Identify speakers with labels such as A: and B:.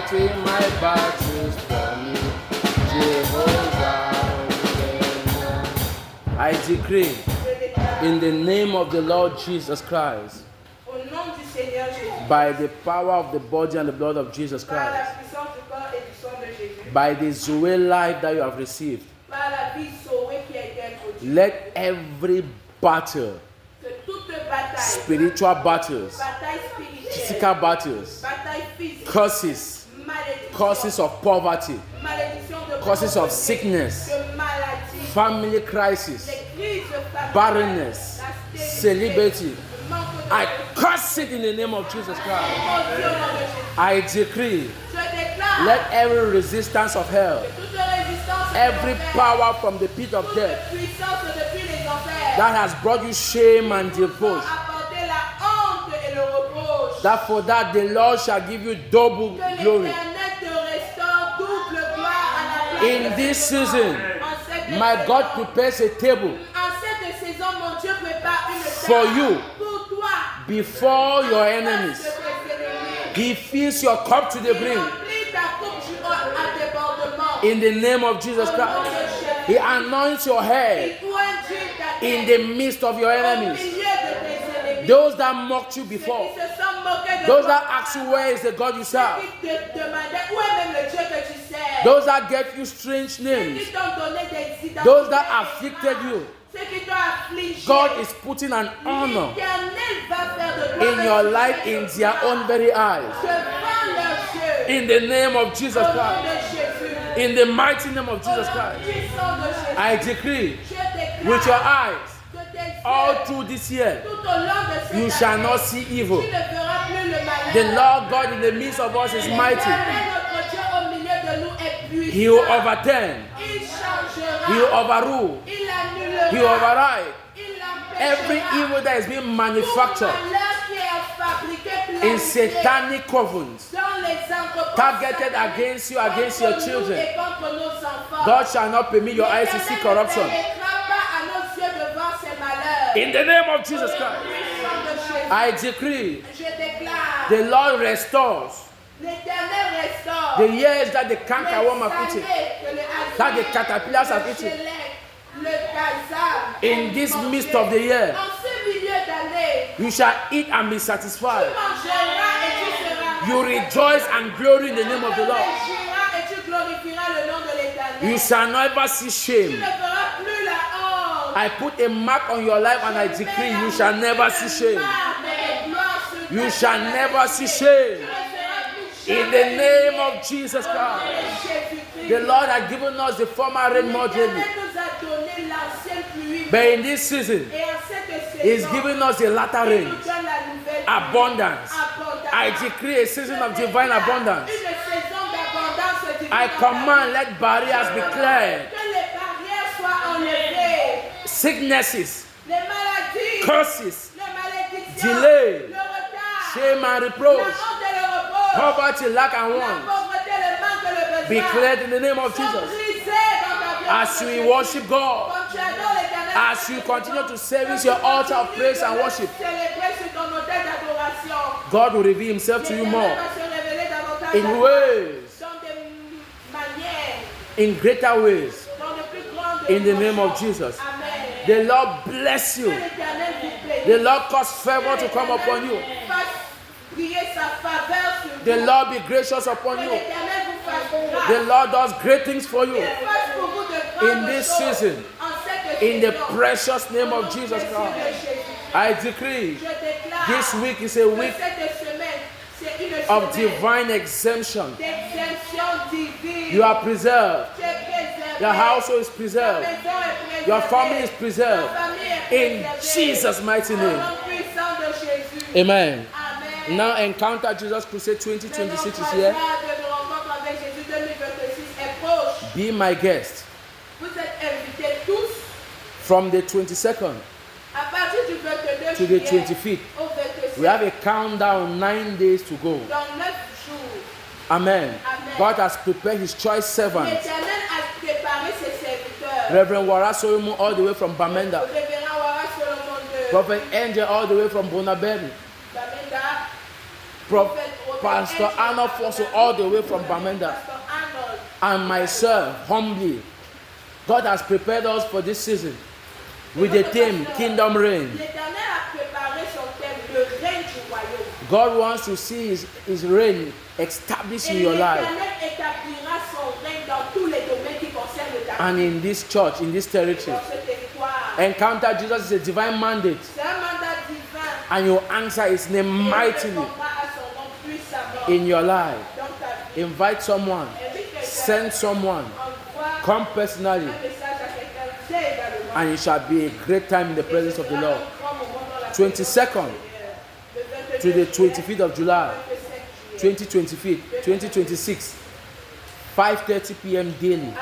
A: fighting my battles for me. Jehovah. I decree in the name of the Lord Jesus Christ, by the power of the body and the blood of Jesus Christ, by the Zoe life that you have received, let every battle, spiritual battles, physical battles, curses of poverty, curses of sickness, family crisis, barrenness, celibacy, I curse it in the name of Jesus Christ. I decree, let every resistance of hell, every power from the pit of death that has brought you shame and reproach, that for that the Lord shall give you double glory. In this season, my God prepares a table for you before your enemies. He fills your cup to the brim. In the name of Jesus Christ, He anoints your head in the midst of your enemies. Those that mocked you before, those that asked you where is the God you serve, those that gave you strange names, those that afflicted you, God is putting an honor in your life in their own very eyes. In the name of Jesus Christ. In the mighty name of Jesus Christ. I decree with your eyes all through this year, you shall not see evil. The Lord God in the midst of us is mighty. He will overturn. He will overrule. He will override every evil that is being manufactured in satanic covens targeted against you, against your children. God shall not permit your eyes to see corruption. In the name of Jesus Christ, I decree the Lord restores the years that the cankerworm have eaten, that the caterpillars have eaten. In this midst of the year, you shall eat and be satisfied. You rejoice and glory in the name of the Lord. You shall never see shame. I put a mark on your life and I decree you shall never see shame. You shall never see shame. In the name of Jesus Christ. The Lord has given us the former rain more daily. But in this season, He's giving us the latter rain. Abundance. I decree a season of divine abundance. I command, let barriers be cleared. Sicknesses, curses, delay, shame and reproach, poverty, lack and want, be cleared in the name of Jesus. As we worship God, as you continue to service your altar of praise and worship, God will reveal Himself to you more in ways, in greater ways, in the name of Jesus. The Lord bless you. The Lord cause favor to come upon you. The Lord be gracious upon you. The Lord does great things for you in this season. In the precious name of Jesus Christ, I decree this week is a week of divine exemption. You are preserved. Your household is preserved. Your family is preserved. In Jesus' mighty name. Amen. Now Encounter Jesus Crusade 2026 is here. Be my guest. From the 22nd to the 25th. We have a countdown, 9 days to go. Amen. God has prepared His choice servants. Reverend Wara Solomon all the way from Bamenda. Prophet Angel all the way from Bonaberry. Prophet Pastor Arnold Fosso, all the way from Bamenda, and myself, humbly, God has prepared us for this season with the theme Kingdom Reign. God wants to see his reign established in your life and in this church, in this territory. Encounter Jesus is a divine mandate, and you answer his name mightily in your life. Invite someone, send someone, come personally, and it shall be a great time in the presence of the Lord. 22nd to the 25th of July 2026, 5:30 p.m. daily.